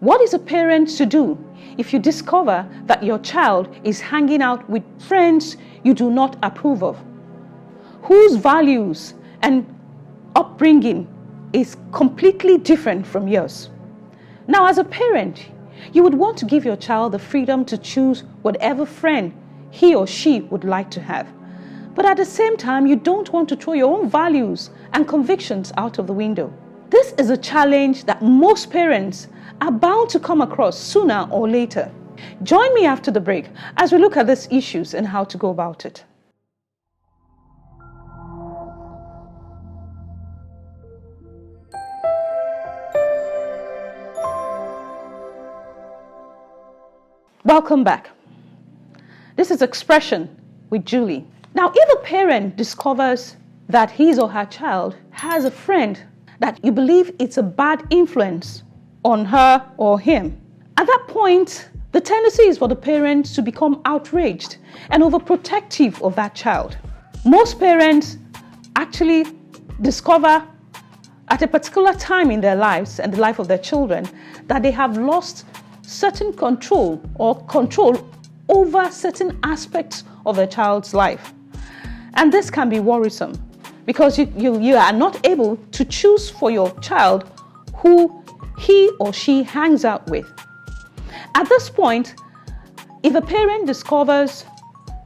What is a parent to do if you discover that your child is hanging out with friends you do not approve of, whose values and upbringing is completely different from yours? Now, as a parent, you would want to give your child the freedom to choose whatever friend he or she would like to have. But at the same time, you don't want to throw your own values and convictions out of the window. This is a challenge that most parents are bound to come across sooner or later. Join me after the break as we look at these issues and how to go about it. Welcome back. This is Expression with Julie. Now, if a parent discovers that his or her child has a friend that you believe it's a bad influence on her or him, at that point, the tendency is for the parent to become outraged and overprotective of that child. Most parents actually discover at a particular time in their lives and the life of their children that they have lost certain control over certain aspects of their child's life. And this can be worrisome because you are not able to choose for your child who he or she hangs out with. At this point, if a parent discovers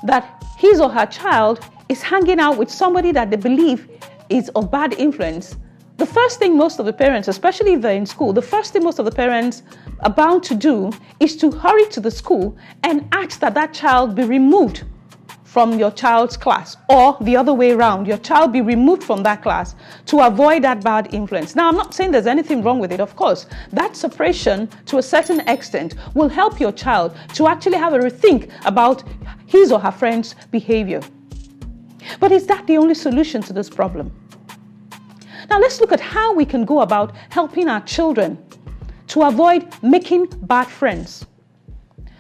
that his or her child is hanging out with somebody that they believe is of bad influence, the first thing most of the parents, especially if they're in school, the first thing most of the parents are bound to do is to hurry to the school and ask that that child be removed from your child's class, or the other way around, your child be removed from that class to avoid that bad influence. Now, I'm not saying there's anything wrong with it, of course. That separation, to a certain extent, will help your child to actually have a rethink about his or her friend's behavior. But is that the only solution to this problem? Now, let's look at how we can go about helping our children to avoid making bad friends.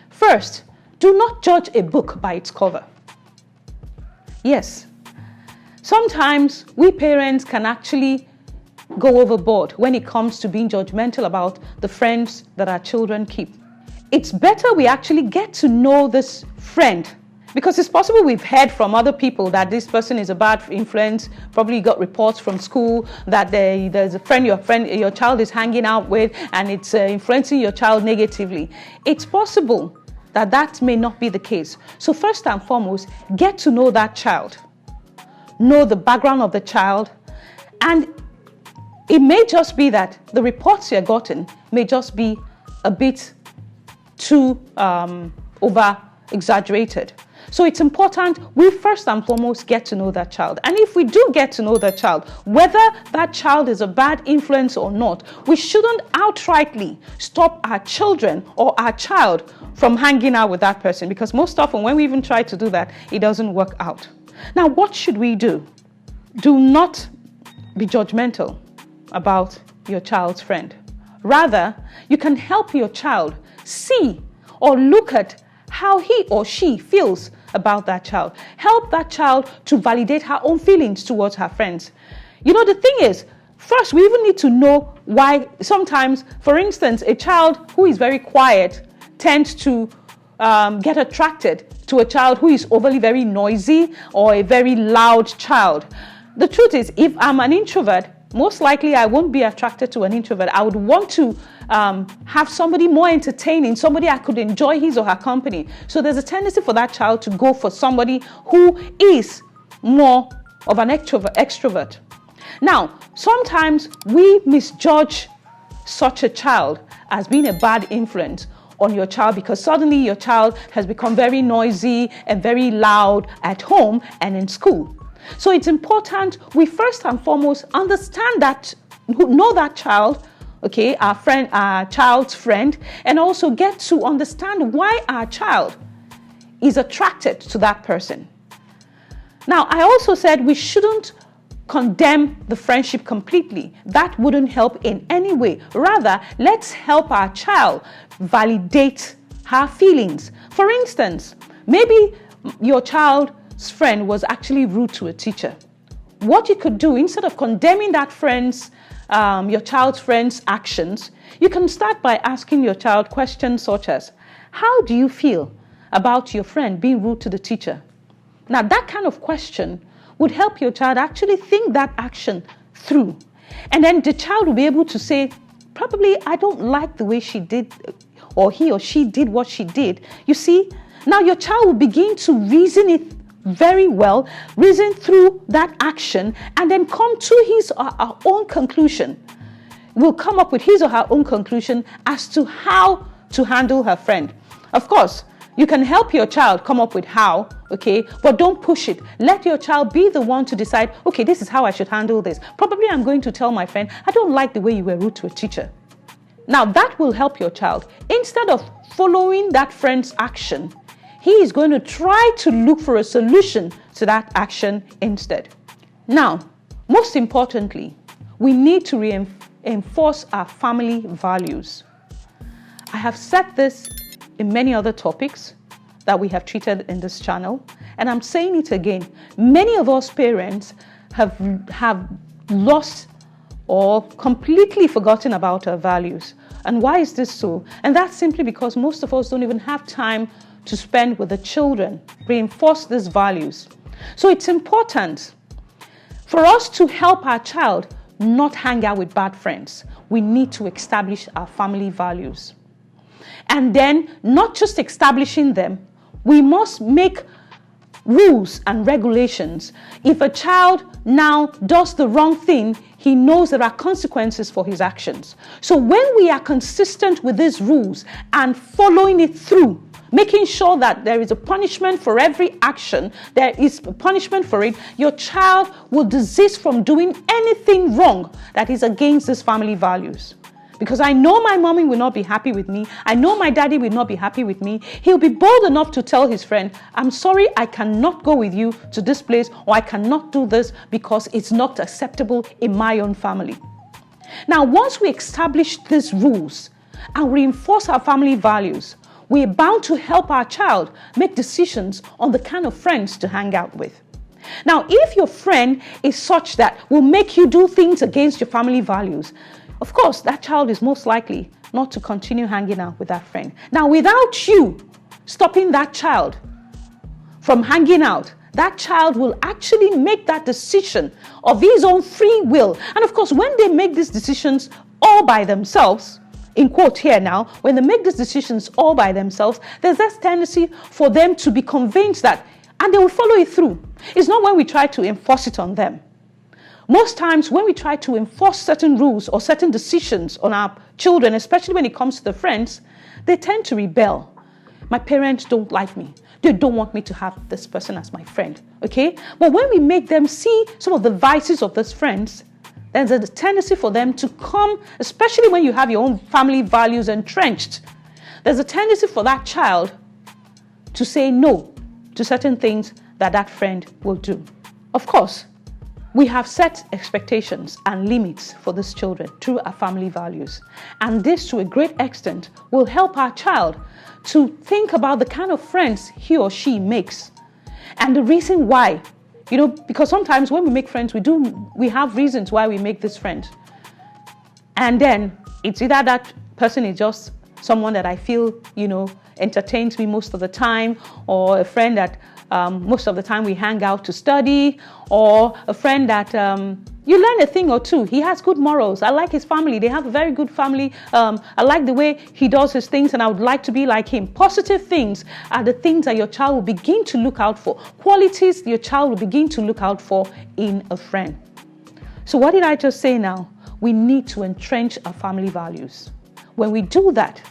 First, do not judge a book by its cover. Yes, sometimes we parents can actually go overboard when it comes to being judgmental about the friends that our children keep. It's better we actually get to know this friend, because it's possible we've heard from other people that this person is a bad influence. Probably got reports from school that there's a friend your child is hanging out with and it's influencing your child negatively. It's possible that may not be the case. So first and foremost, get to know that child. Know the background of the child. And it may just be that the reports you're gotten may just be a bit too over-exaggerated. So it's important we first and foremost get to know that child. And if we do get to know that child, whether that child is a bad influence or not, we shouldn't outrightly stop our children or our child from hanging out with that person, because most often when we even try to do that, it doesn't work out. Now, what should we do? Do not be judgmental about your child's friend. Rather, you can help your child see or look at how he or she feels about that child. Help that child to validate her own feelings towards her friends. You know, the thing is, first, we even need to know why sometimes, for instance, a child who is very quiet tends to get attracted to a child who is overly very noisy or a very loud child. The truth is, if I'm an introvert, most likely I won't be attracted to an introvert. I would want to have somebody more entertaining, somebody I could enjoy his or her company. So there's a tendency for that child to go for somebody who is more of an extrovert. Now, sometimes we misjudge such a child as being a bad influence on your child because suddenly your child has become very noisy and very loud at home and in school. So it's important we first and foremost understand that, know that child, okay, our child's friend, and also get to understand why our child is attracted to that person. Now, I also said we shouldn't condemn the friendship completely. That wouldn't help in any way. Rather, let's help our child validate her feelings. For instance, maybe your child's friend was actually rude to a teacher. What you could do, instead of condemning that friend's your child's friends' actions, you can start by asking your child questions such as, how do you feel about your friend being rude to the teacher? Now, that kind of question would help your child actually think that action through. And then the child will be able to say, probably, I don't like the way she did, or he or she did what she did. You see, now your child will begin to reason it very well, reason through that action, and then come to his or her own conclusion. Will come up with his or her own conclusion as to how to handle her friend. Of course, you can help your child come up with how, okay, but don't push it. Let your child be the one to decide, okay, this is how I should handle this. Probably I'm going to tell my friend, I don't like the way you were rude to a teacher. Now that will help your child. Instead of following that friend's action, he is going to try to look for a solution to that action instead. Now, most importantly, we need to reinforce our family values. I have said this in many other topics that we have treated in this channel, and I'm saying it again. Many of us parents have lost or completely forgotten about our values. And why is this so? And that's simply because most of us don't even have time to spend with the children, reinforce these values. So it's important for us to help our child not hang out with bad friends. We need to establish our family values. And then, not just establishing them, we must make rules and regulations. If a child now does the wrong thing, he knows there are consequences for his actions. So when we are consistent with these rules and following it through, making sure that there is a punishment for every action, there is a punishment for it, your child will desist from doing anything wrong that is against these family values. Because I know my mommy will not be happy with me. I know my daddy will not be happy with me. He'll be bold enough to tell his friend, I'm sorry, I cannot go with you to this place, or I cannot do this because it's not acceptable in my own family. Now, once we establish these rules and reinforce our family values, we're bound to help our child make decisions on the kind of friends to hang out with. Now, if your friend is such that will make you do things against your family values, of course, that child is most likely not to continue hanging out with that friend. Now, without you stopping that child from hanging out, that child will actually make that decision of his own free will. And of course, when they make these decisions all by themselves, in quote here now, when they make these decisions all by themselves, there's that tendency for them to be convinced that, and they will follow it through. It's not when we try to enforce it on them. Most times when we try to enforce certain rules or certain decisions on our children, especially when it comes to the friends, they tend to rebel. My parents don't like me. They don't want me to have this person as my friend, okay? But when we make them see some of the vices of those friends, there's a tendency for them to come, especially when you have your own family values entrenched, there's a tendency for that child to say no to certain things that that friend will do. Of course, we have set expectations and limits for these children through our family values. And this, to a great extent, will help our child to think about the kind of friends he or she makes. And the reason why, because sometimes when we make friends, we have reasons why we make these friends. And then it's either that person is just someone that I feel, entertains me most of the time, or a friend that most of the time we hang out to study, or a friend that you learn a thing or two. He has good morals. I like his family. They have a very good family. I like the way he does his things, and I would like to be like him. Positive things are the things that your child will begin to look out for. Qualities your child will begin to look out for in a friend. So what did I just say now? We need to entrench our family values. When we do that,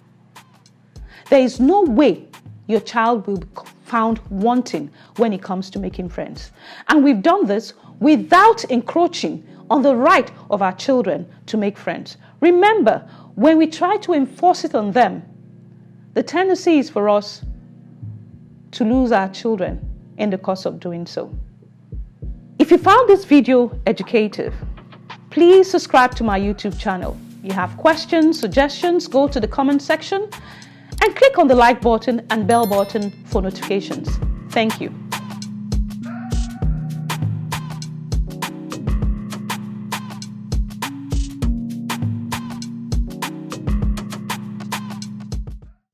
there is no way your child will be found wanting when it comes to making friends. And we've done this without encroaching on the right of our children to make friends. Remember, when we try to enforce it on them, the tendency is for us to lose our children in the course of doing so. If you found this video educative, please subscribe to my YouTube channel. You have questions, suggestions, go to the comment section and click on the like button and bell button for notifications. Thank you.